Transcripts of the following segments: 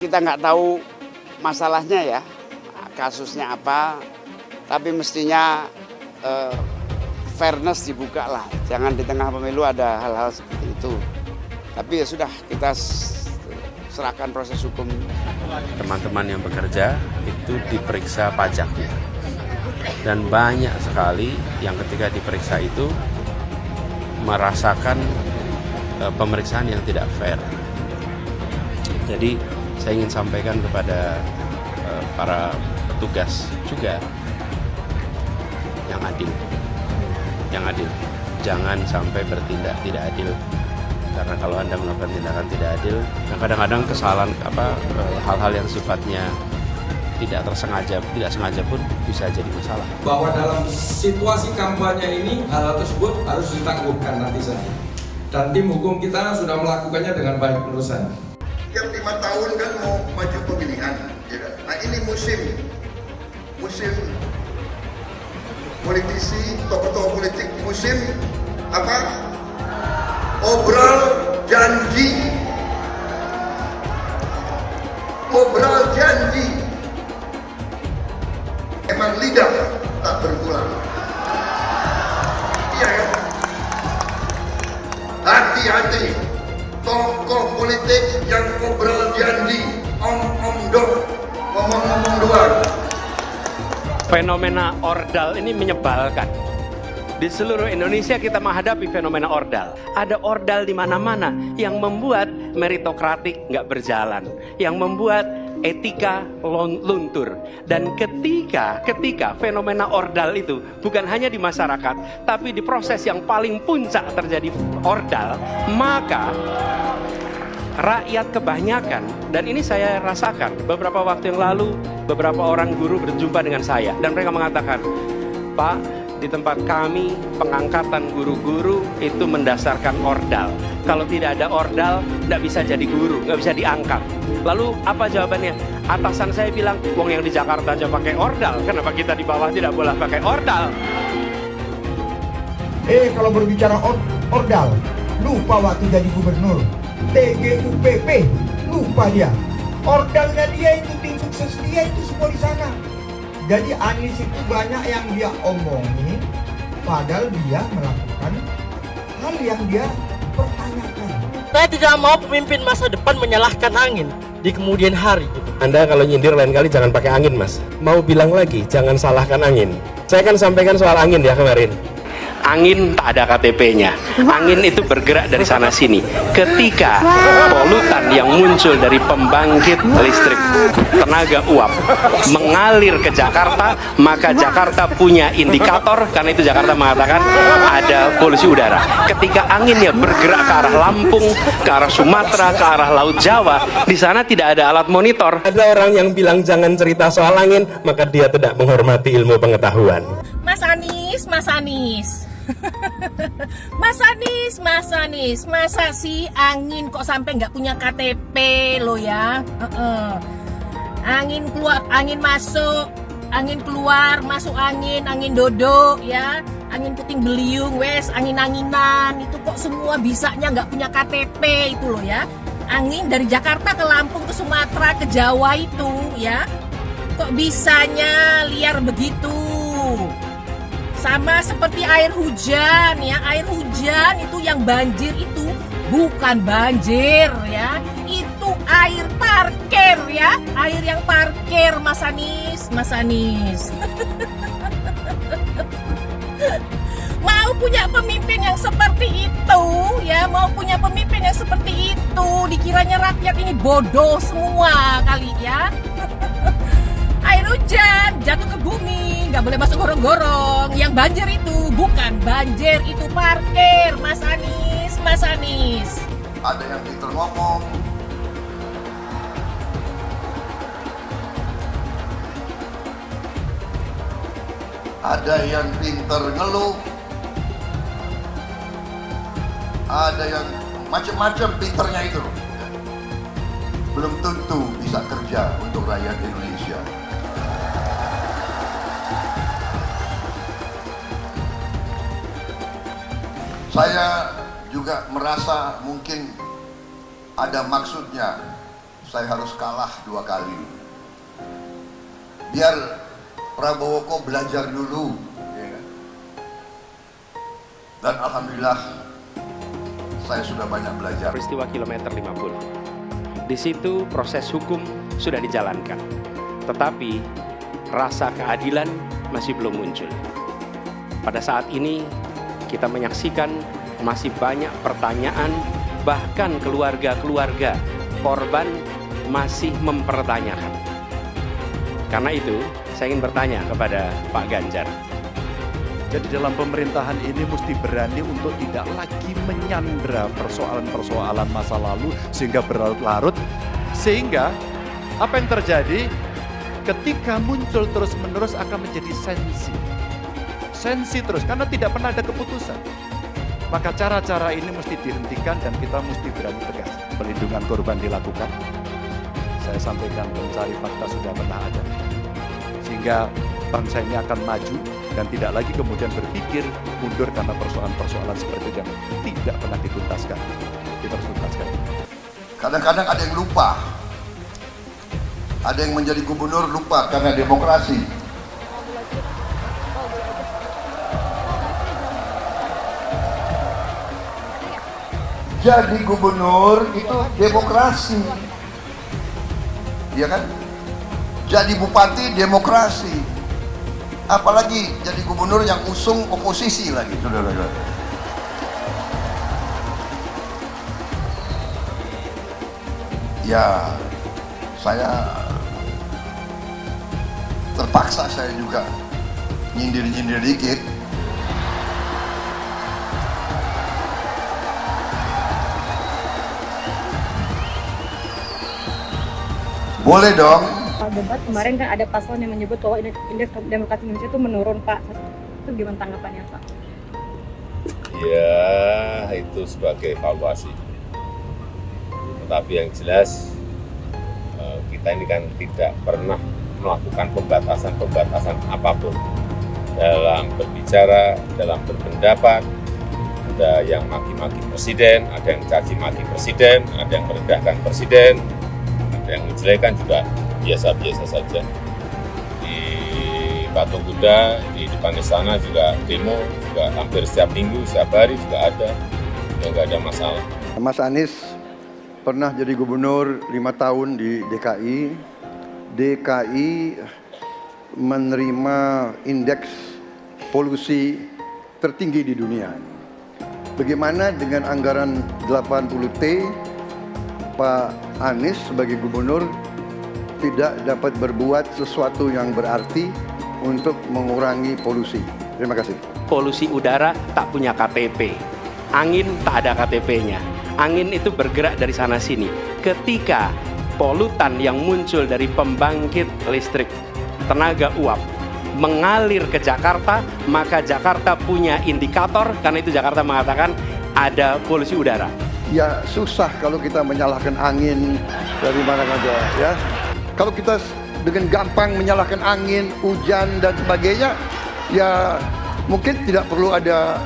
Kita nggak tahu masalahnya ya, kasusnya apa, tapi mestinya fairness dibuka lah. Jangan di tengah pemilu ada hal-hal seperti itu. Tapi ya sudah, kita serahkan proses hukum. Teman-teman yang bekerja itu diperiksa pajaknya. Dan banyak sekali yang ketika diperiksa itu merasakan pemeriksaan yang tidak fair. Jadi saya ingin sampaikan kepada para petugas juga yang adil. Jangan sampai bertindak tidak adil. Karena kalau Anda melakukan tindakan tidak adil, kadang-kadang kesalahan hal-hal yang sifatnya tidak sengaja pun bisa jadi masalah. Bahwa dalam situasi kampanye ini hal tersebut harus ditangguhkan nanti saja. Dan tim hukum kita sudah melakukannya dengan baik menurut saya. Tiap 5 tahun kan mau maju pemilihan, ya. Nah ini musim politisi, tokoh-tokoh politik, musim apa? Obrol janji, emang lidah tak bertulang. Iya kan? Hati-hati. Tokoh politik yang ngobrol janji, ngomong-ngomong doang. Fenomena ordal ini menyebalkan. Di seluruh Indonesia kita menghadapi fenomena ordal. Ada ordal di mana-mana yang membuat meritokratik nggak berjalan, yang membuat etika luntur. Dan ketika fenomena ordal itu bukan hanya di masyarakat, tapi di proses yang paling puncak terjadi ordal, maka rakyat kebanyakan, dan ini saya rasakan beberapa waktu yang lalu, beberapa orang guru berjumpa dengan saya dan mereka mengatakan, Pak, di tempat kami pengangkatan guru-guru itu mendasarkan ordal. Kalau tidak ada ordal, nggak bisa jadi guru, nggak bisa diangkat. Lalu apa jawabannya? Atasan saya bilang, wong yang di Jakarta aja pakai ordal, kenapa kita di bawah tidak boleh pakai ordal? Kalau berbicara ordal, lupa waktu jadi gubernur. TGUPP, lupa dia. Ordalnya dia itu, tim sukses dia itu semua di sana. Jadi Anies itu banyak yang dia omongin, padahal dia melakukan hal yang dia pertanyakan. Saya tidak mau pemimpin masa depan menyalahkan angin di kemudian hari. Anda kalau nyindir lain kali jangan pakai angin, Mas. Mau bilang lagi, jangan salahkan angin. Saya kan sampaikan soal angin ya kemarin. Angin tak ada KTP-nya. Angin itu bergerak dari sana sini. Ketika polutan yang muncul dari pembangkit listrik tenaga uap mengalir ke Jakarta, maka Jakarta punya indikator, karena itu Jakarta mengatakan ada polusi udara. Ketika anginnya bergerak ke arah Lampung, ke arah Sumatera, ke arah Laut Jawa, di sana tidak ada alat monitor. Ada orang yang bilang jangan cerita soal angin, maka dia tidak menghormati ilmu pengetahuan. Mas Anies. Mas Anies, masa sih angin kok sampai nggak punya KTP lo ya? Angin keluar, angin masuk, angin keluar, masuk angin dodo ya, angin puting beliung, wes angin-anginan itu kok semua bisanya nggak punya KTP itu lo ya? Angin dari Jakarta ke Lampung ke Sumatera ke Jawa itu ya, kok bisanya liar begitu? Sama seperti air hujan ya, air hujan itu yang banjir itu bukan banjir ya, itu air parkir ya, air yang parkir Mas Anies. Mau punya pemimpin yang seperti itu ya, mau punya pemimpin yang seperti itu, dikiranya rakyat ini bodoh semua kali ya. Air hujan jatuh ke bumi, nggak boleh masuk gorong-gorong. Yang banjir itu bukan banjir, itu parkir, Mas Anies. Ada yang pintar ngomong, ada yang pintar ngeluh, ada yang macam-macam pintarnya itu. Belum tentu bisa kerja untuk rakyat Indonesia. Saya juga merasa mungkin ada maksudnya saya harus kalah 2 kali. Biar Prabowo kok belajar dulu. Ya. Dan alhamdulillah saya sudah banyak belajar. Peristiwa kilometer 50. Di situ proses hukum sudah dijalankan. Tetapi rasa keadilan masih belum muncul. Pada saat ini kita menyaksikan masih banyak pertanyaan, bahkan keluarga-keluarga korban masih mempertanyakan. Karena itu, saya ingin bertanya kepada Pak Ganjar. Jadi dalam pemerintahan ini mesti berani untuk tidak lagi menyandra persoalan-persoalan masa lalu sehingga berlarut-larut. Sehingga apa yang terjadi ketika muncul terus-menerus akan menjadi sensi terus karena tidak pernah ada keputusan. Maka cara-cara ini mesti dihentikan dan kita mesti berani tegas. Perlindungan korban dilakukan. Saya sampaikan pencari fakta sudah pernah ada. Sehingga bangsa ini akan maju dan tidak lagi kemudian berpikir mundur karena persoalan-persoalan seperti itu yang tidak pernah dituntaskan. Kita harus tuntaskan. Kadang-kadang ada yang lupa. Ada yang menjadi gubernur lupa karena demokrasi. Jadi gubernur itu demokrasi. Iya kan? Jadi bupati demokrasi. Apalagi jadi gubernur yang usung oposisi lagi, saudara-saudara. Ya, saya terpaksa saya juga nyindir-nyindir dikit. Boleh dong. Debat kemarin kan ada paslon yang menyebut bahwa indeks demokrasi Indonesia itu menurun, Pak. Itu gimana tanggapannya, Pak? Ya, itu sebagai evaluasi. Tetapi yang jelas kita ini kan tidak pernah melakukan pembatasan apapun dalam berbicara, dalam berpendapat. Ada yang maki-maki presiden, ada yang caci maki presiden, ada yang merendahkan presiden, ada yang menjelekan juga biasa-biasa saja. Di Patung Kuda, di depan istana juga demo, juga hampir setiap minggu, setiap hari juga ada, ya nggak ada masalah. Mas Anies pernah jadi gubernur 5 tahun di DKI. DKI menerima indeks polusi tertinggi di dunia. Bagaimana dengan anggaran 80T, Pak Anies sebagai gubernur tidak dapat berbuat sesuatu yang berarti untuk mengurangi polusi. Terima kasih. Polusi udara tak punya KTP. Angin tak ada KTP-nya. Angin itu bergerak dari sana sini. Ketika polutan yang muncul dari pembangkit listrik tenaga uap mengalir ke Jakarta, maka Jakarta punya indikator, karena itu Jakarta mengatakan ada polusi udara. Ya susah kalau kita menyalahkan angin dari mana saja, ya. Kalau kita dengan gampang menyalahkan angin, hujan dan sebagainya, ya mungkin tidak perlu ada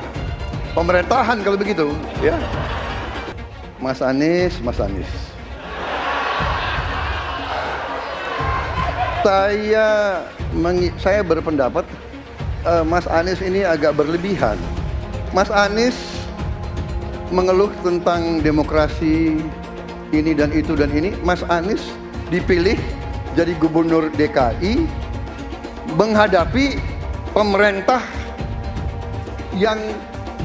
pemerintahan kalau begitu, ya. Mas Anies. Saya berpendapat Mas Anies ini agak berlebihan. Mas Anies mengeluh tentang demokrasi ini dan itu dan ini. Mas Anies dipilih jadi gubernur DKI menghadapi pemerintah yang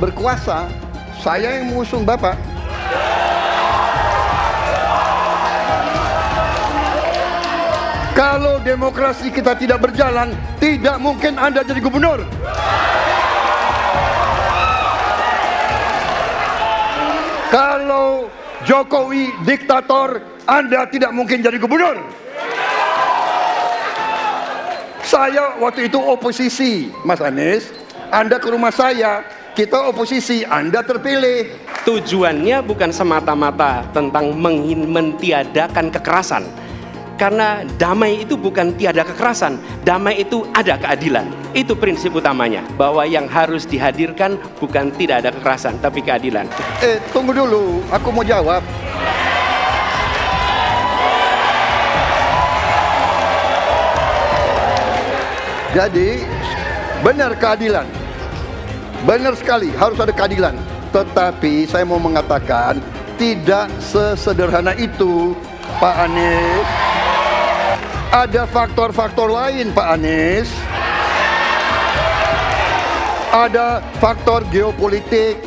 berkuasa. Saya yang mengusung Bapak. Kalau demokrasi kita tidak berjalan, tidak mungkin Anda jadi gubernur. Kalau Jokowi diktator, Anda tidak mungkin jadi gubernur. Saya waktu itu oposisi, Mas Anies. Anda ke rumah saya, kita oposisi, Anda terpilih. Tujuannya bukan semata-mata tentang mentiadakan kekerasan. Karena damai itu bukan tiada kekerasan, damai itu ada keadilan. Itu prinsip utamanya, bahwa yang harus dihadirkan bukan tidak ada kekerasan, tapi keadilan. Tunggu dulu, aku mau jawab. Jadi benar keadilan, benar sekali harus ada keadilan. Tetapi saya mau mengatakan tidak sesederhana itu, Pak Anies. Ada faktor-faktor lain, Pak Anies. Ada faktor geopolitik,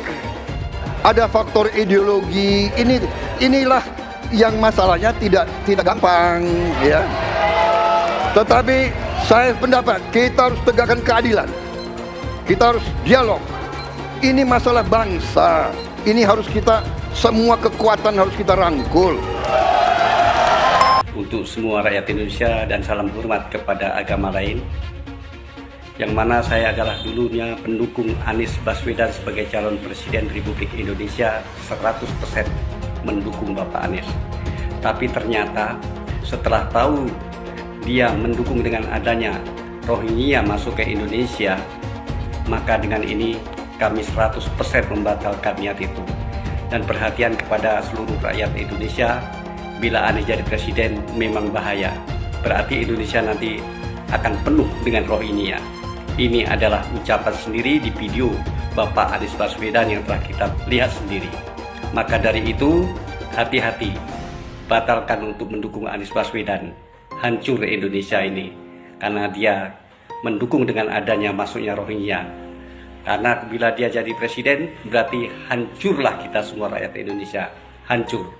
ada faktor ideologi. Inilah yang masalahnya tidak gampang, ya. Tetapi saya pendapat kita harus tegakkan keadilan. Kita harus dialog. Ini masalah bangsa. Ini harus kita, semua kekuatan harus kita rangkul. Untuk semua rakyat Indonesia dan salam hormat kepada agama lain, yang mana saya adalah dulunya pendukung Anies Baswedan sebagai calon Presiden Republik Indonesia, 100% mendukung Bapak Anies. Tapi ternyata setelah tahu dia mendukung dengan adanya Rohingya masuk ke Indonesia, maka dengan ini kami 100% membatalkan niat itu. Dan perhatian kepada seluruh rakyat Indonesia, bila Anies jadi presiden memang bahaya. Berarti Indonesia nanti akan penuh dengan Rohingya. Ini adalah ucapan sendiri di video Bapak Anies Baswedan yang telah kita lihat sendiri. Maka dari itu, hati-hati, batalkan untuk mendukung Anies Baswedan. Hancur Indonesia ini, karena dia mendukung dengan adanya masuknya Rohingya. Karena bila dia jadi presiden, berarti hancurlah kita semua rakyat Indonesia. Hancur.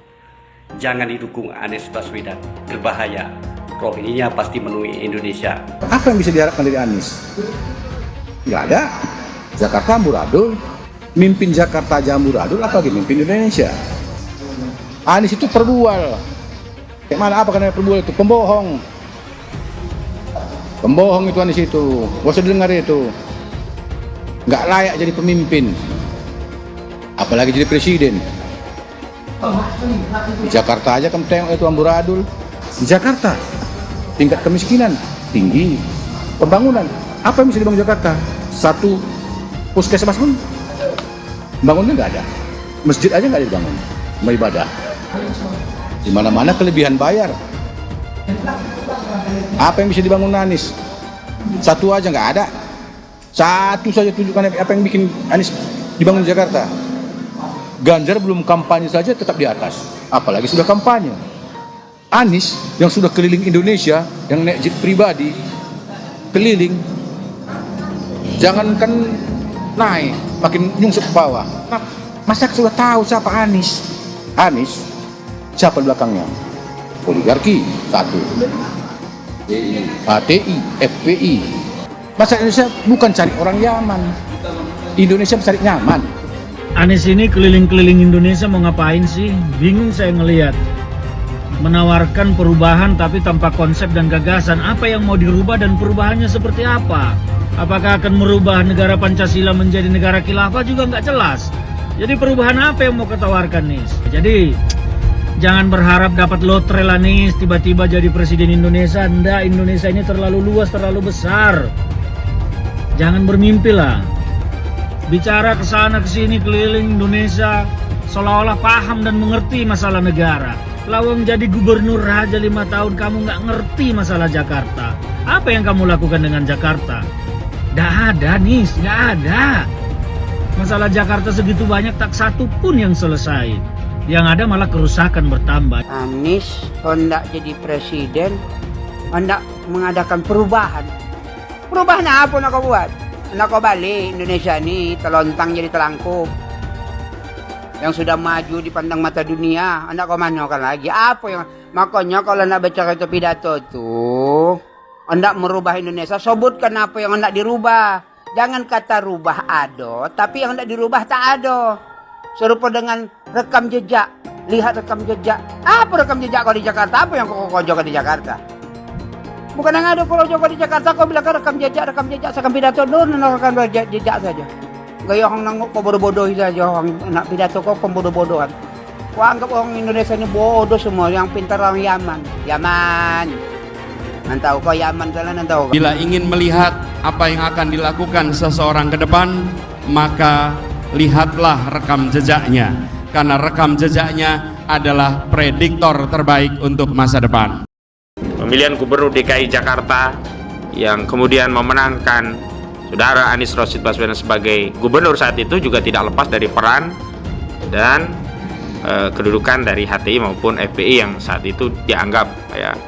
Jangan didukung Anies Baswedan, berbahaya. Rohingya pasti menemui Indonesia. Apa yang bisa diharapkan dari Anies? Nggak ada. Jakarta amburadul, mimpin Jakarta aja amburadul, apalagi mimpin Indonesia. Anies itu perbual. Kayak mana apa karena perbual itu? Pembohong. Pembohong itu Anies itu. Gak usah dengar itu. Nggak layak jadi pemimpin. Apalagi jadi presiden. Di Jakarta aja kamu tengok itu amburadul. Di Jakarta tingkat kemiskinan tinggi. Pembangunan apa yang bisa dibangun Jakarta? Satu puskesmas pun bangunnya nggak ada. Masjid aja nggak ada dibangun. Mau ibadah. Di mana-mana kelebihan bayar. Apa yang bisa dibangun Anies? Satu aja nggak ada. Satu saja tunjukkan apa yang bikin Anies dibangun di Jakarta. Ganjar belum kampanye saja tetap di atas. Apalagi sudah kampanye. Anies yang sudah keliling Indonesia, yang naik jet pribadi, keliling, jangankan naik, makin nyungsep ke bawah. Nah, masyarakat sudah tahu siapa Anies. Anies, siapa belakangnya? Oligarki, satu. HTI, FPI. Masyarakat Indonesia bukan cari orang Yaman. Indonesia mencari nyaman. Anies ini keliling-keliling Indonesia mau ngapain sih? Bingung saya ngelihat. Menawarkan perubahan tapi tanpa konsep dan gagasan. Apa yang mau dirubah dan perubahannya seperti apa? Apakah akan merubah negara Pancasila menjadi negara khilafah juga nggak jelas. Jadi perubahan apa yang mau ketawarkan nih? Jadi jangan berharap dapat lotre lah nih tiba-tiba jadi presiden Indonesia. Nggak, Indonesia ini terlalu luas, terlalu besar. Jangan bermimpi lah. Bicara ke sana ke sini keliling Indonesia seolah-olah paham dan mengerti masalah negara. Lawang jadi gubernur aja 5 tahun kamu nggak ngerti masalah Jakarta. Apa yang kamu lakukan dengan Jakarta? Nggak ada nih, nggak ada. Masalah Jakarta segitu banyak tak satu pun yang selesai. Yang ada malah kerusakan bertambah. Anies hendak jadi presiden, hendak mengadakan perubahan. Perubahan apa nak kau buat? Nak kau balik Indonesia ni telontang jadi telangkup. Yang sudah maju dipandang mata dunia, hendak kau manakan lagi? Apa yang makanya kalau nak baca itu pidato tuh, hendak merubah Indonesia, sebutkan apa yang hendak dirubah. Jangan kata rubah ada, tapi yang hendak dirubah tak ada. Serupa dengan rekam jejak. Lihat rekam jejak. Apa rekam jejak kau di Jakarta? Apa yang kau jaga di Jakarta? Bukan yang ada kalau jaga di Jakarta kau bilang rekam jejak, seakan pidato rekam jejak saja. Gaya orang nangkuk kau bodoh-bodoh saja, orang nak pidato kau bodoh-bodohan. Kau anggap orang Indonesia ini bodoh semua, yang pintar orang Yaman. Yaman. Nantau kau Yaman kalian nantau. Bila ingin melihat apa yang akan dilakukan seseorang ke depan, maka lihatlah rekam jejaknya. Karena rekam jejaknya adalah prediktor terbaik untuk masa depan. Pemilihan Gubernur DKI Jakarta yang kemudian memenangkan Saudara Anies Rashid Baswedan sebagai gubernur saat itu juga tidak lepas dari peran dan kedudukan dari HTI maupun FPI yang saat itu dianggap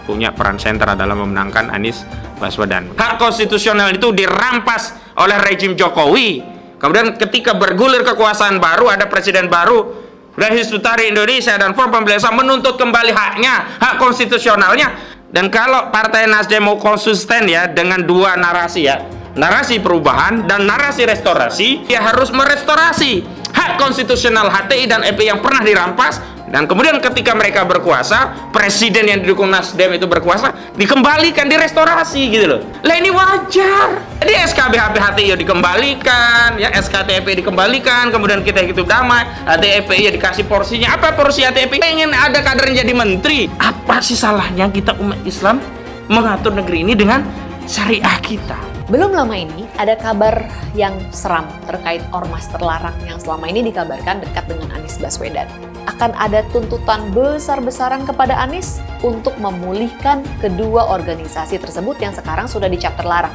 punya peran sentral dalam memenangkan Anies Baswedan. Hak konstitusional itu dirampas oleh rejim Jokowi. Kemudian ketika bergulir kekuasaan baru, ada presiden baru dari Hizbut Tahrir Indonesia dan Front Pembela Islam menuntut kembali haknya, hak konstitusionalnya. Dan kalau Partai Nasdem mau konsisten dengan dua narasi narasi perubahan dan narasi restorasi, dia harus merestorasi hak konstitusional HTI dan FPI yang pernah dirampas, dan kemudian ketika mereka berkuasa, presiden yang didukung Nasdem itu berkuasa, dikembalikan, direstorasi gitu loh. Lah ini wajar. Jadi SKBHP HTI dikembalikan, SKTP dikembalikan, kemudian kita hidup damai, HTI FPI dikasih porsinya. Apa porsi HTI FPI? Pengen ada kadernya jadi menteri. Apa sih salahnya kita umat Islam mengatur negeri ini dengan syariah kita? Belum lama ini ada kabar yang seram terkait ormas terlarang yang selama ini dikabarkan dekat dengan Anies Baswedan. Akan ada tuntutan besar-besaran kepada Anies untuk memulihkan kedua organisasi tersebut yang sekarang sudah dicap terlarang.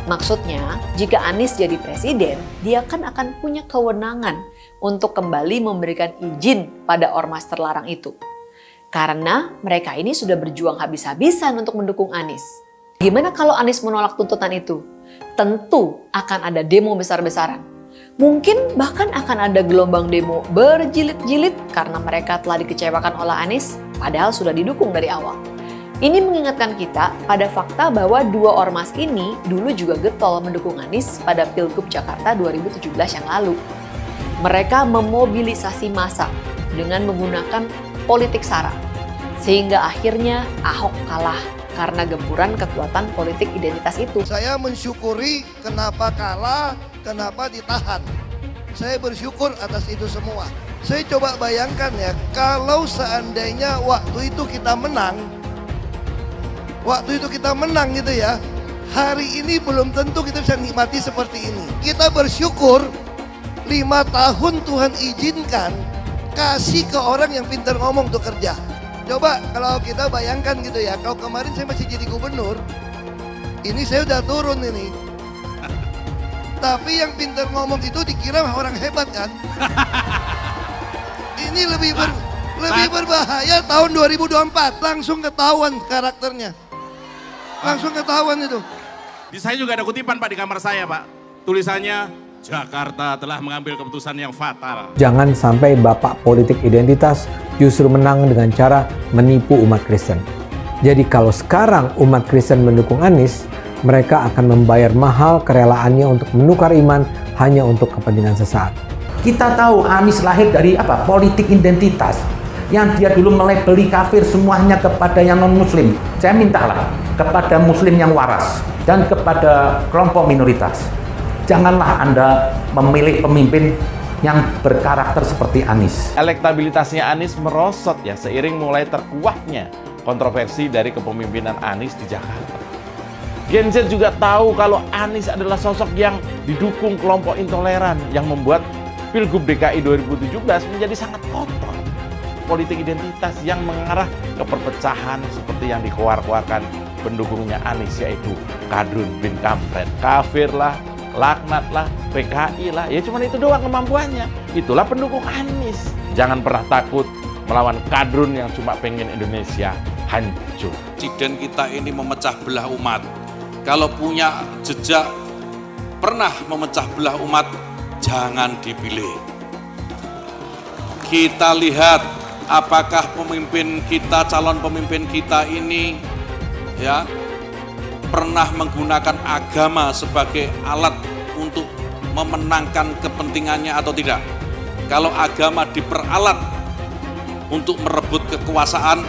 Maksudnya, jika Anies jadi presiden, dia kan akan punya kewenangan untuk kembali memberikan izin pada ormas terlarang itu. Karena mereka ini sudah berjuang habis-habisan untuk mendukung Anies. Gimana kalau Anies menolak tuntutan itu? Tentu akan ada demo besar-besaran. Mungkin bahkan akan ada gelombang demo berjilid-jilid karena mereka telah dikecewakan oleh Anies, padahal sudah didukung dari awal. Ini mengingatkan kita pada fakta bahwa dua ormas ini dulu juga getol mendukung Anies pada Pilgub Jakarta 2017 yang lalu. Mereka memobilisasi massa dengan menggunakan politik sara, sehingga akhirnya Ahok kalah karena gempuran kekuatan politik identitas itu. Saya mensyukuri kenapa kalah, kenapa ditahan. Saya bersyukur atas itu semua. Saya coba bayangkan kalau seandainya waktu itu kita menang gitu hari ini belum tentu kita bisa nikmati seperti ini. Kita bersyukur 5 tahun Tuhan izinkan kasih ke orang yang pintar ngomong untuk kerja. Coba kalau kita bayangkan kalau kemarin saya masih jadi gubernur, ini saya udah turun ini. Tapi yang pintar ngomong itu dikira orang hebat kan? Ini lebih berbahaya tahun 2024, langsung ketahuan karakternya. Langsung ketahuan itu. Di saya juga ada kutipan Pak di kamar saya Pak. Tulisannya, Jakarta telah mengambil keputusan yang fatal. Jangan sampai bapak politik identitas justru menang dengan cara menipu umat Kristen. Jadi kalau sekarang umat Kristen mendukung Anies, mereka akan membayar mahal kerelaannya untuk menukar iman hanya untuk kepentingan sesaat. Kita tahu Anies lahir dari politik identitas. Yang dia dulu melabeli kafir semuanya kepada yang non-muslim. Saya mintalah kepada muslim yang waras dan kepada kelompok minoritas. Janganlah Anda memilih pemimpin yang berkarakter seperti Anies. Elektabilitasnya Anies merosot seiring mulai terkuaknya kontroversi dari kepemimpinan Anies di Jakarta. Gen Z juga tahu kalau Anies adalah sosok yang didukung kelompok intoleran yang membuat Pilgub DKI 2017 menjadi sangat kotor. Politik identitas yang mengarah ke perpecahan seperti yang dikeluarkan pendukungnya Anies, yaitu Kadrun bin Kampret. Kafir lah, laknat lah, PKI lah, cuman itu doang kemampuannya. Itulah pendukung Anies. Jangan pernah takut melawan kadrun yang cuma pengen Indonesia hancur. Presiden kita ini memecah belah umat. Kalau punya jejak pernah memecah belah umat, jangan dipilih. Kita lihat apakah pemimpin kita, calon pemimpin kita ini pernah menggunakan agama sebagai alat untuk memenangkan kepentingannya atau tidak. Kalau agama diperalat untuk merebut kekuasaan,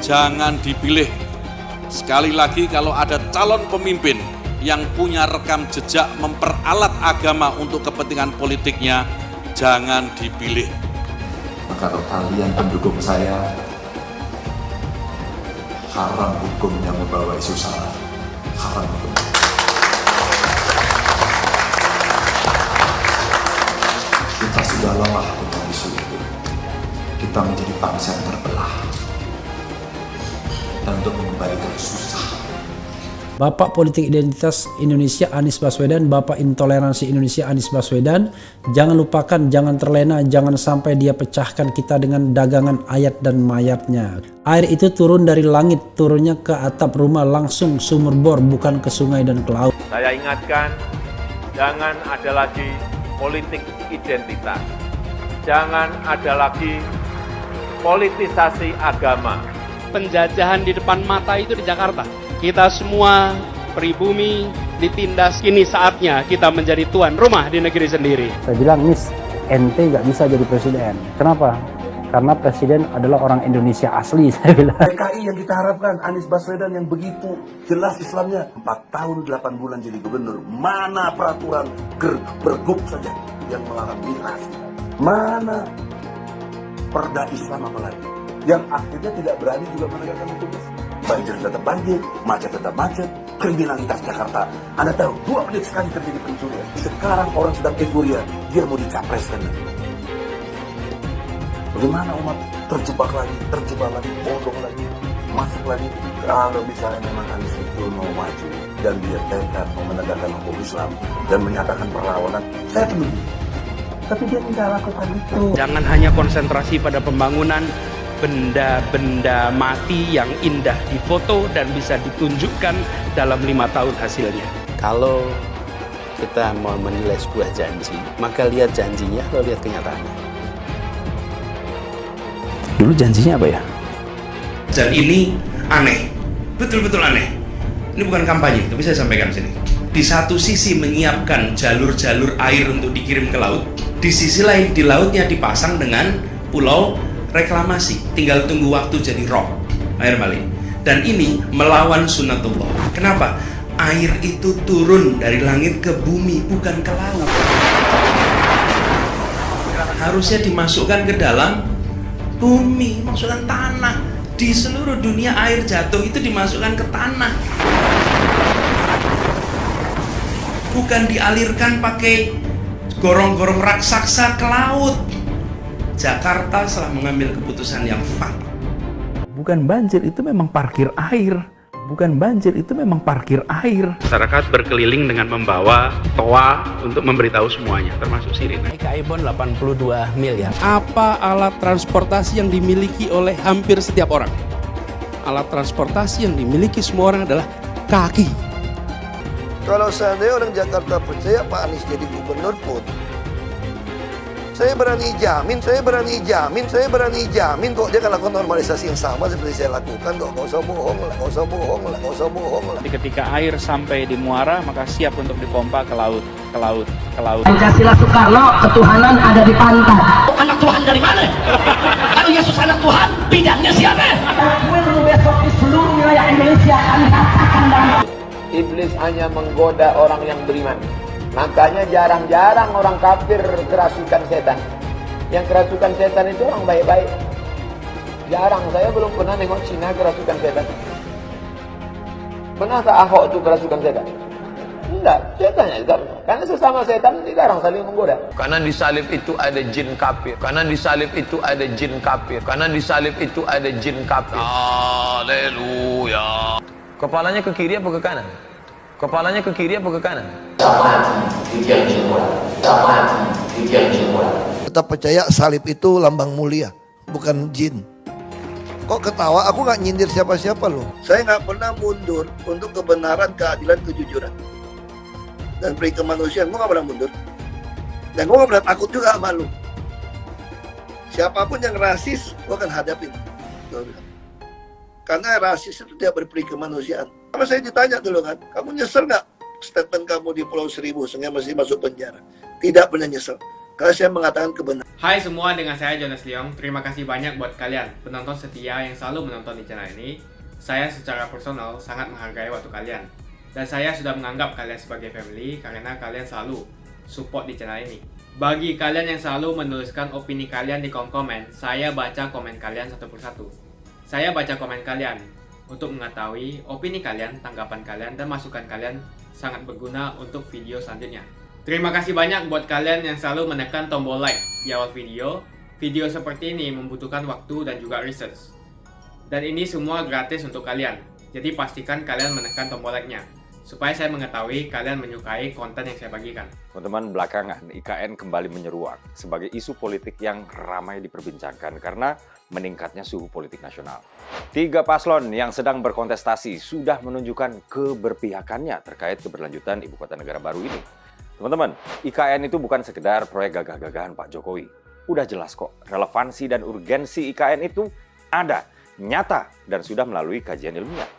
jangan dipilih. Sekali lagi, kalau ada calon pemimpin yang punya rekam jejak memperalat agama untuk kepentingan politiknya, jangan dipilih. Kalau kalian pendukung saya, haram hukumnya membawa isu sara. Haram hukum. Kita sudah lelah dengan isu itu. Kita menjadi bangsa yang terbelah. Dan untuk mengembalikan susah. Bapak Politik Identitas Indonesia Anies Baswedan, Bapak Intoleransi Indonesia Anies Baswedan, jangan lupakan, jangan terlena, jangan sampai dia pecahkan kita dengan dagangan ayat dan mayatnya. Air itu turun dari langit, turunnya ke atap rumah langsung sumur bor, bukan ke sungai dan ke laut. Saya ingatkan, jangan ada lagi politik identitas. Jangan ada lagi politisasi agama. Penjajahan di depan mata itu di Jakarta. Kita semua pribumi ditindas, kini saatnya kita menjadi tuan rumah di negeri sendiri. Saya bilang, Nis, ente nggak bisa jadi presiden. Kenapa? Karena presiden adalah orang Indonesia asli, saya bilang. PKI yang kita harapkan, Anies Baswedan yang begitu jelas Islamnya. 4 tahun 8 bulan jadi gubernur. Mana peraturan pergub saja yang melarang migrasi? Mana perda Islam apalagi? Yang akhirnya tidak berani juga menegakkan hukum Islam. Banjir tetap banjir, macet tetap macet, kriminalitas Jakarta. Anda tahu, 2 menit sekali terjadi pencurian. Sekarang orang sedang euforia, dia mau dicapreskan. Bagaimana umat terjebak lagi, bodoh lagi, masuk lagi. Kalau misalnya memang Anies itu mau maju dan dia tekad mau menegakkan hukum Islam dan menyatakan perlawanan, saya peduli. Tapi dia tidak lakukan itu. Jangan hanya konsentrasi pada pembangunan, benda-benda mati yang indah difoto dan bisa ditunjukkan dalam 5 tahun hasilnya. Kalau kita mau menilai sebuah janji, maka lihat janjinya, lalu lihat kenyataannya. Dulu janjinya apa ya? Dan ini aneh, betul-betul aneh. Ini bukan kampanye, tapi saya sampaikan sini. Di satu sisi menyiapkan jalur-jalur air untuk dikirim ke laut, di sisi lain di lautnya dipasang dengan pulau reklamasi, tinggal tunggu waktu jadi rob, air malin. Dan ini melawan sunnatullah. Kenapa? Air itu turun dari langit ke bumi, bukan ke laut. Harusnya dimasukkan ke dalam bumi, masukkan tanah. Di seluruh dunia air jatuh itu dimasukkan ke tanah, bukan dialirkan pakai gorong-gorong raksasa ke laut. Jakarta telah mengambil keputusan yang fatal. Bukan banjir, itu memang parkir air. Bukan banjir, itu memang parkir air. Masyarakat berkeliling dengan membawa toa untuk memberitahu semuanya, termasuk sirine. Aibon 82 miliar. Apa alat transportasi yang dimiliki oleh hampir setiap orang? Alat transportasi yang dimiliki semua orang adalah kaki. Kalau seandainya orang Jakarta percaya Pak Anies jadi gubernur pun, saya berani jamin kok dia akan lakukan normalisasi yang sama seperti saya lakukan kok. Gak usah bohong lah. Ketika air sampai di muara, maka siap untuk dipompa ke laut. Pancasila Soekarno, ketuhanan ada di pantai. Anak Tuhan dari mana? Kalau Yesus anak Tuhan, bidangnya siapa? Besok di seluruh wilayah Indonesia kami katakan damai. Iblis hanya menggoda orang yang beriman. Makanya jarang-jarang orang kafir kerasukan setan. Yang kerasukan setan itu orang baik-baik. Jarang, saya belum pernah nengok Cina kerasukan setan. Pernahkah Ahok itu kerasukan setan? Enggak, setannya juga. Karena sesama setan dilarang saling menggoda. Karena di salib itu ada jin kafir. Haleluya. Kepalanya ke kiri apa ke kanan? Tetap percaya salib itu lambang mulia, bukan jin. Kok ketawa? Aku nggak nyindir siapa-siapa loh. Saya nggak pernah mundur untuk kebenaran, keadilan, kejujuran, dan peri kemanusiaan. Gue nggak pernah mundur. Dan gue nggak pernah takut juga sama lu. Siapapun yang rasis, gue akan hadapin. Karena rasis itu tidak berperi kemanusiaan. Sama saya ditanya dulu kan, kamu nyesel nggak statement kamu di Pulau Seribu sehingga masih masuk penjara? Tidak pernah nyesel. Karena saya mengatakan kebenaran. Hai semua, dengan saya Jonas Leong. Terima kasih banyak buat kalian penonton setia yang selalu menonton di channel ini. Saya secara personal sangat menghargai waktu kalian. Dan saya sudah menganggap kalian sebagai family karena kalian selalu support di channel ini. Bagi kalian yang selalu menuliskan opini kalian di kolom komen, saya baca komen kalian satu persatu. Saya baca komen kalian untuk mengetahui opini kalian, tanggapan kalian, dan masukan kalian sangat berguna untuk video selanjutnya. Terima kasih banyak buat kalian yang selalu menekan tombol like di awal video. Video seperti ini membutuhkan waktu dan juga research. Dan ini semua gratis untuk kalian. Jadi pastikan kalian menekan tombol like-nya, supaya saya mengetahui kalian menyukai konten yang saya bagikan. Teman-teman, belakangan IKN kembali menyeruak sebagai isu politik yang ramai diperbincangkan karena meningkatnya suhu politik nasional. 3 paslon yang sedang berkontestasi sudah menunjukkan keberpihakannya terkait keberlanjutan ibu kota negara baru ini. Teman-teman, IKN itu bukan sekedar proyek gagah-gagahan Pak Jokowi. Udah jelas kok, relevansi dan urgensi IKN itu ada, nyata, dan sudah melalui kajian ilmiah.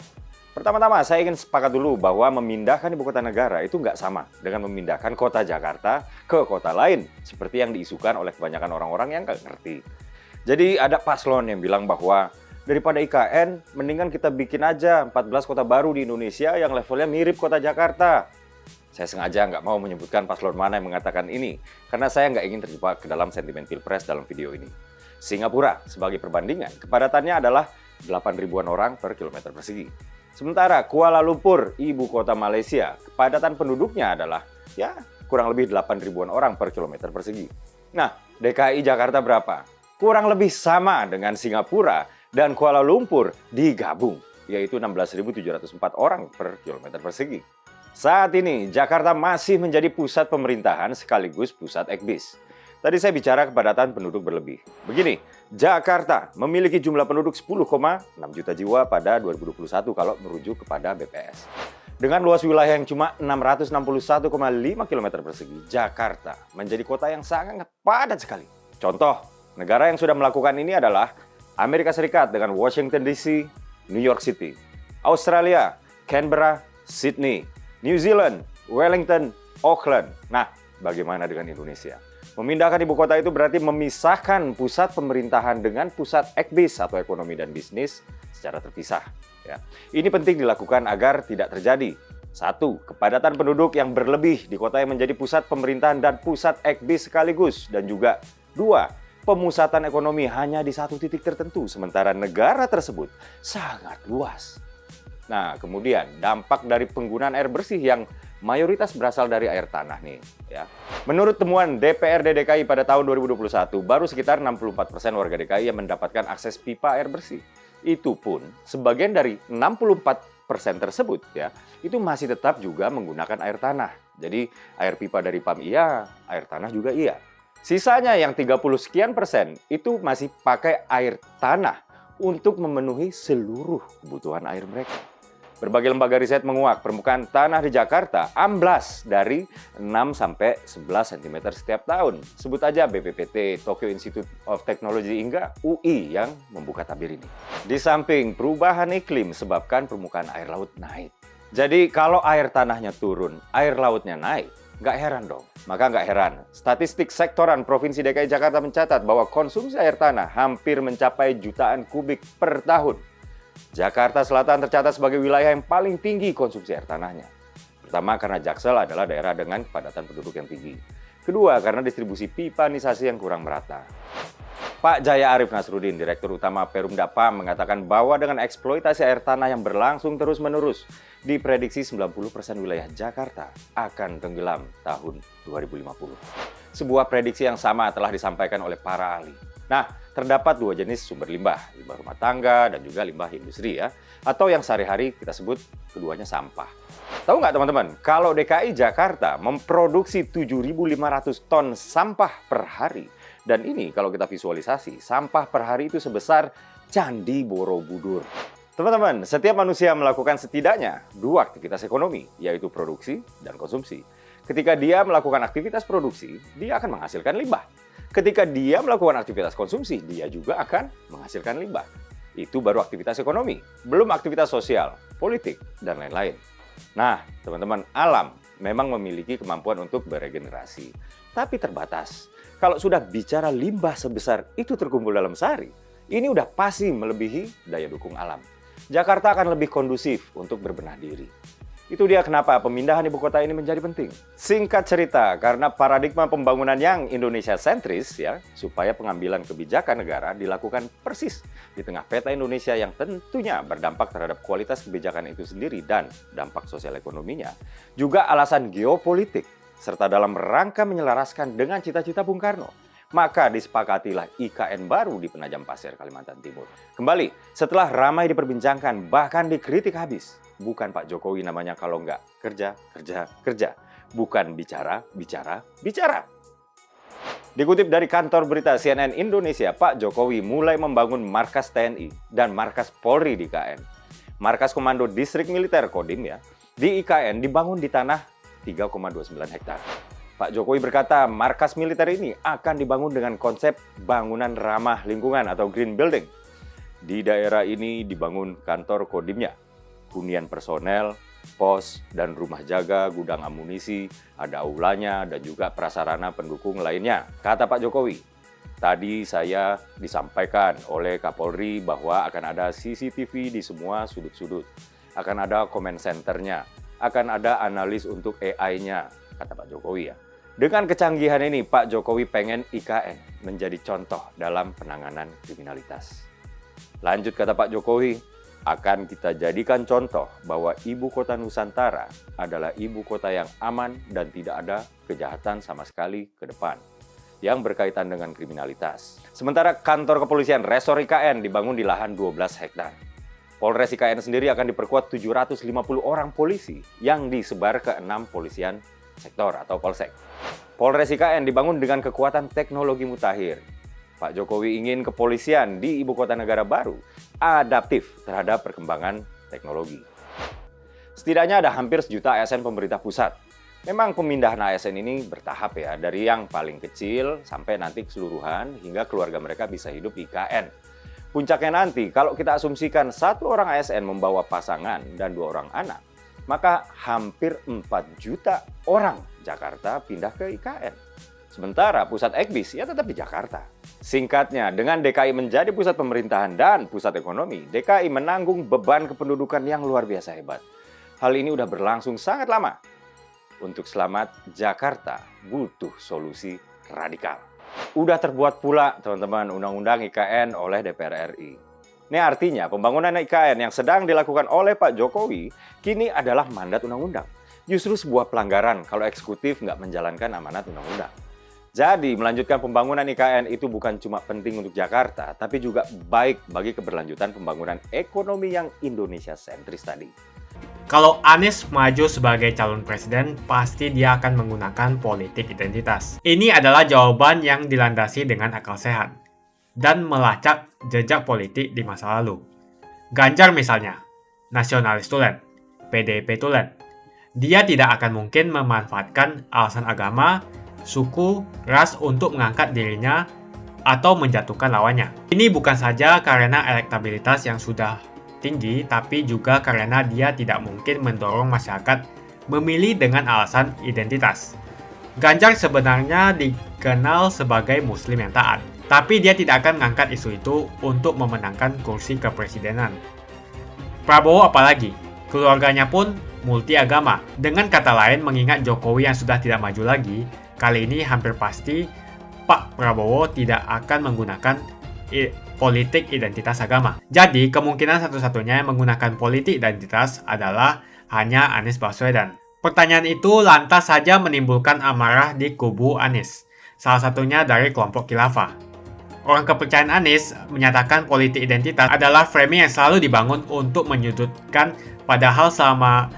Pertama-tama, saya ingin sepakat dulu bahwa memindahkan ibu kota negara itu nggak sama dengan memindahkan kota Jakarta ke kota lain, seperti yang diisukan oleh kebanyakan orang-orang yang nggak ngerti. Jadi ada paslon yang bilang bahwa daripada IKN, mendingan kita bikin aja 14 kota baru di Indonesia yang levelnya mirip kota Jakarta. Saya sengaja nggak mau menyebutkan paslon mana yang mengatakan ini, karena saya nggak ingin terjebak ke dalam sentimen pilpres dalam video ini. Singapura, sebagai perbandingan, kepadatannya adalah 8.000-an orang per kilometer persegi. Sementara Kuala Lumpur, ibu kota Malaysia, kepadatan penduduknya adalah ya kurang lebih 8.000-an orang per kilometer persegi. Nah, DKI Jakarta berapa? Kurang lebih sama dengan Singapura dan Kuala Lumpur digabung, yaitu 16.704 orang per kilometer persegi. Saat ini, Jakarta masih menjadi pusat pemerintahan sekaligus pusat ekbis. Tadi saya bicara kepadatan penduduk berlebih. Begini, Jakarta memiliki jumlah penduduk 10,6 juta jiwa pada 2021 kalau merujuk kepada BPS. Dengan luas wilayah yang cuma 661,5 km persegi, Jakarta menjadi kota yang sangat padat sekali. Contoh, negara yang sudah melakukan ini adalah Amerika Serikat dengan Washington DC, New York City, Australia, Canberra, Sydney, New Zealand, Wellington, Auckland. Nah, bagaimana dengan Indonesia? Memindahkan ibu kota itu berarti memisahkan pusat pemerintahan dengan pusat ekbis atau ekonomi dan bisnis secara terpisah. Ya. Ini penting dilakukan agar tidak terjadi 1. Kepadatan penduduk yang berlebih di kota yang menjadi pusat pemerintahan dan pusat ekbis sekaligus. Dan juga 2. Pemusatan ekonomi hanya di satu titik tertentu, sementara negara tersebut sangat luas. Nah, kemudian dampak dari penggunaan air bersih yang mayoritas berasal dari air tanah nih. Ya. Menurut temuan DPRD DKI pada tahun 2021, baru sekitar 64% warga DKI yang mendapatkan akses pipa air bersih. Itu pun sebagian dari 64% tersebut ya, itu masih tetap juga menggunakan air tanah. Jadi air pipa dari PAM iya, air tanah juga iya. Sisanya yang 30 sekian persen itu masih pakai air tanah untuk memenuhi seluruh kebutuhan air mereka. Berbagai lembaga riset menguak permukaan tanah di Jakarta amblas dari 6-11 cm setiap tahun. Sebut aja BPPT, Tokyo Institute of Technology hingga UI yang membuka tabir ini. Di samping perubahan iklim sebabkan permukaan air laut naik. Jadi kalau air tanahnya turun, air lautnya naik, nggak heran dong. Maka nggak heran, statistik sektoran Provinsi DKI Jakarta mencatat bahwa konsumsi air tanah hampir mencapai jutaan kubik per tahun. Jakarta Selatan tercatat sebagai wilayah yang paling tinggi konsumsi air tanahnya. Pertama, karena Jaksel adalah daerah dengan kepadatan penduduk yang tinggi. Kedua, karena distribusi pipanisasi yang kurang merata. Pak Jaya Arif Nasruddin, Direktur Utama Perumda PAM, mengatakan bahwa dengan eksploitasi air tanah yang berlangsung terus-menerus, diprediksi 90% wilayah Jakarta akan tenggelam tahun 2050. Sebuah prediksi yang sama telah disampaikan oleh para ahli. Nah, terdapat 2 jenis sumber limbah rumah tangga dan juga limbah industri ya, atau yang sehari-hari kita sebut keduanya sampah. Tahu nggak teman-teman, kalau DKI Jakarta memproduksi 7.500 ton sampah per hari, dan ini kalau kita visualisasi, sampah per hari itu sebesar Candi Borobudur. Teman-teman, setiap manusia melakukan setidaknya 2 aktivitas ekonomi, yaitu produksi dan konsumsi. Ketika dia melakukan aktivitas produksi, dia akan menghasilkan limbah. Ketika dia melakukan aktivitas konsumsi, dia juga akan menghasilkan limbah. Itu baru aktivitas ekonomi, belum aktivitas sosial, politik, dan lain-lain. Nah, teman-teman, alam memang memiliki kemampuan untuk beregenerasi, tapi terbatas. Kalau sudah bicara limbah sebesar itu terkumpul dalam sehari, ini udah pasti melebihi daya dukung alam. Jakarta akan lebih kondusif untuk berbenah diri. Itu dia kenapa pemindahan ibu kota ini menjadi penting. Singkat cerita, karena paradigma pembangunan yang Indonesia sentris ya, supaya pengambilan kebijakan negara dilakukan persis di tengah peta Indonesia yang tentunya berdampak terhadap kualitas kebijakan itu sendiri dan dampak sosial ekonominya. Juga alasan geopolitik, serta dalam rangka menyelaraskan dengan cita-cita Bung Karno. maka disepakatilah IKN baru di Penajam Pasir, Kalimantan Timur. Kembali, setelah ramai diperbincangkan, bahkan dikritik habis. Bukan Pak Jokowi namanya kalau nggak kerja, kerja, kerja. Bukan bicara, bicara, bicara. Dikutip dari kantor berita CNN Indonesia, Pak Jokowi mulai membangun markas TNI dan markas Polri di IKN. Markas Komando Distrik Militer Kodim ya, di IKN dibangun di tanah 3,29 hektar. Pak Jokowi berkata markas militer ini akan dibangun dengan konsep bangunan ramah lingkungan atau green building. Di daerah ini dibangun kantor Kodimnya, hunian personel, pos, dan rumah jaga, gudang amunisi, ada aulanya, dan juga prasarana pendukung lainnya. Kata Pak Jokowi, tadi saya disampaikan oleh Kapolri bahwa akan ada CCTV di semua sudut-sudut. Akan ada comment centernya, akan ada analis untuk AI-nya, kata Pak Jokowi ya. Dengan kecanggihan ini, Pak Jokowi pengen IKN menjadi contoh dalam penanganan kriminalitas. Lanjut kata Pak Jokowi, akan kita jadikan contoh bahwa ibu kota Nusantara adalah ibu kota yang aman dan tidak ada kejahatan sama sekali ke depan yang berkaitan dengan kriminalitas. Sementara kantor kepolisian Resor IKN dibangun di lahan 12 hektar. Polres IKN sendiri akan diperkuat 750 orang polisi yang disebar ke 6 polisian sektor atau polsek. Polres IKN dibangun dengan kekuatan teknologi mutakhir. Pak Jokowi ingin kepolisian di ibu kota negara baru adaptif terhadap perkembangan teknologi. Setidaknya ada hampir 1 juta ASN pemerintah pusat. Memang pemindahan ASN ini bertahap ya, dari yang paling kecil sampai nanti keseluruhan hingga keluarga mereka bisa hidup di IKN. Puncaknya nanti kalau kita asumsikan 1 orang ASN membawa pasangan dan 2 orang anak, maka hampir 4 juta orang Jakarta pindah ke IKN. Sementara pusat ekbis ya tetap di Jakarta. Singkatnya, dengan DKI menjadi pusat pemerintahan dan pusat ekonomi, DKI menanggung beban kependudukan yang luar biasa hebat. Hal ini udah berlangsung sangat lama. Untuk selamat Jakarta butuh solusi radikal. Udah terbuat pula teman-teman Undang-Undang IKN oleh DPR RI. Ini artinya pembangunan IKN yang sedang dilakukan oleh Pak Jokowi kini adalah mandat undang-undang. Justru sebuah pelanggaran kalau eksekutif nggak menjalankan amanat undang-undang. Jadi melanjutkan pembangunan IKN itu bukan cuma penting untuk Jakarta, tapi juga baik bagi keberlanjutan pembangunan ekonomi yang Indonesia sentris tadi. Kalau Anies maju sebagai calon presiden, pasti dia akan menggunakan politik identitas. Ini adalah jawaban yang dilandasi dengan akal sehat dan melacak jejak politik di masa lalu. Ganjar misalnya, nasionalis tulen, PDIP tulen. Dia tidak akan mungkin memanfaatkan alasan agama, suku, ras untuk mengangkat dirinya atau menjatuhkan lawannya. Ini bukan saja karena elektabilitas yang sudah tinggi, tapi juga karena dia tidak mungkin mendorong masyarakat memilih dengan alasan identitas. Ganjar sebenarnya dikenal sebagai Muslim yang taat, tapi dia tidak akan mengangkat isu itu untuk memenangkan kursi kepresidenan. Prabowo apalagi, keluarganya pun multi agama. Dengan kata lain, mengingat Jokowi yang sudah tidak maju lagi, kali ini hampir pasti Pak Prabowo tidak akan menggunakan politik identitas agama. Jadi, kemungkinan satu-satunya yang menggunakan politik identitas adalah hanya Anies Baswedan. Pertanyaan itu lantas saja menimbulkan amarah di kubu Anies, salah satunya dari kelompok khilafah. Orang kepercayaan Anies menyatakan politik identitas adalah framing yang selalu dibangun untuk menyudutkan, padahal selama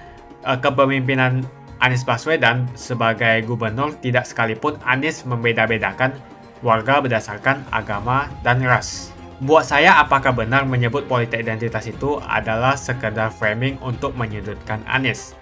kepemimpinan Anies Baswedan sebagai gubernur tidak sekalipun Anies membeda-bedakan warga berdasarkan agama dan ras. Buat saya, apakah benar menyebut politik identitas itu adalah sekedar framing untuk menyudutkan Anies?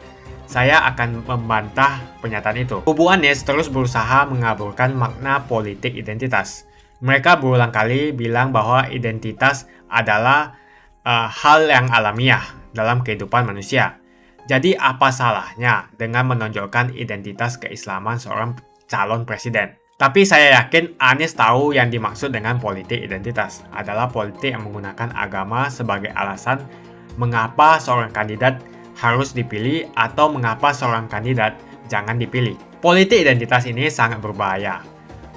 Saya akan membantah pernyataan itu. Kubu Anies terus berusaha mengaburkan makna politik identitas. Mereka berulang kali bilang bahwa identitas adalah hal yang alamiah dalam kehidupan manusia. Jadi apa salahnya dengan menonjolkan identitas keislaman seorang calon presiden? Tapi saya yakin Anies tahu yang dimaksud dengan politik identitas adalah politik yang menggunakan agama sebagai alasan mengapa seorang kandidat harus dipilih atau mengapa seorang kandidat jangan dipilih. Politik identitas ini sangat berbahaya.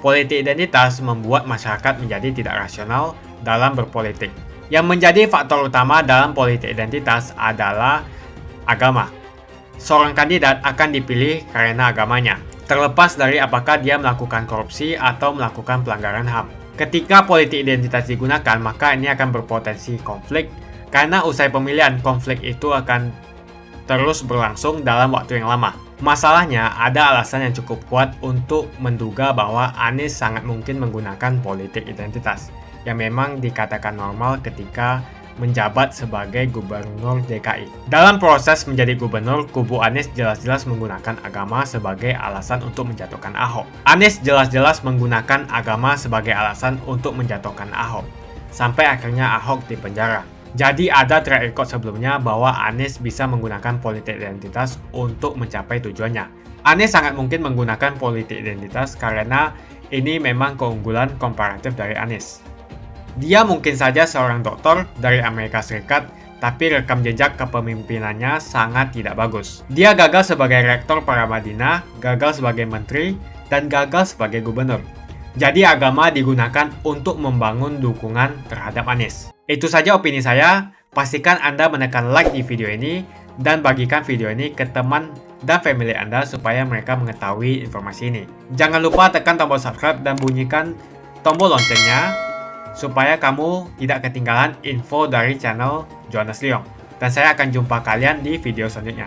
Politik identitas membuat masyarakat menjadi tidak rasional dalam berpolitik. Yang menjadi faktor utama dalam politik identitas adalah agama. Seorang kandidat akan dipilih karena agamanya. terlepas dari apakah dia melakukan korupsi atau melakukan pelanggaran HAM. Ketika politik identitas digunakan, maka ini akan berpotensi konflik, karena usai pemilihan, konflik itu akan terus berlangsung dalam waktu yang lama. Masalahnya, ada alasan yang cukup kuat untuk menduga bahwa Anies sangat mungkin menggunakan politik identitas, yang memang dikatakan normal ketika menjabat sebagai gubernur DKI. Dalam proses menjadi gubernur, kubu Anies jelas-jelas menggunakan agama sebagai alasan untuk menjatuhkan Ahok. Anies jelas-jelas menggunakan agama sebagai alasan untuk menjatuhkan Ahok, sampai akhirnya Ahok dipenjara. Jadi ada track record sebelumnya bahwa Anies bisa menggunakan politik identitas untuk mencapai tujuannya. Anies sangat mungkin menggunakan politik identitas karena ini memang keunggulan komparatif dari Anies. Dia mungkin saja seorang doktor dari Amerika Serikat, tapi rekam jejak kepemimpinannya sangat tidak bagus. Dia gagal sebagai rektor Paramadina, gagal sebagai menteri, dan gagal sebagai gubernur. Jadi agama digunakan untuk membangun dukungan terhadap Anies. Itu saja opini saya. Pastikan Anda menekan like di video ini dan bagikan video ini ke teman dan family Anda supaya mereka mengetahui informasi ini. Jangan lupa tekan tombol subscribe dan bunyikan tombol loncengnya supaya kamu tidak ketinggalan info dari channel Jonas Leong. Dan saya akan jumpa kalian di video selanjutnya.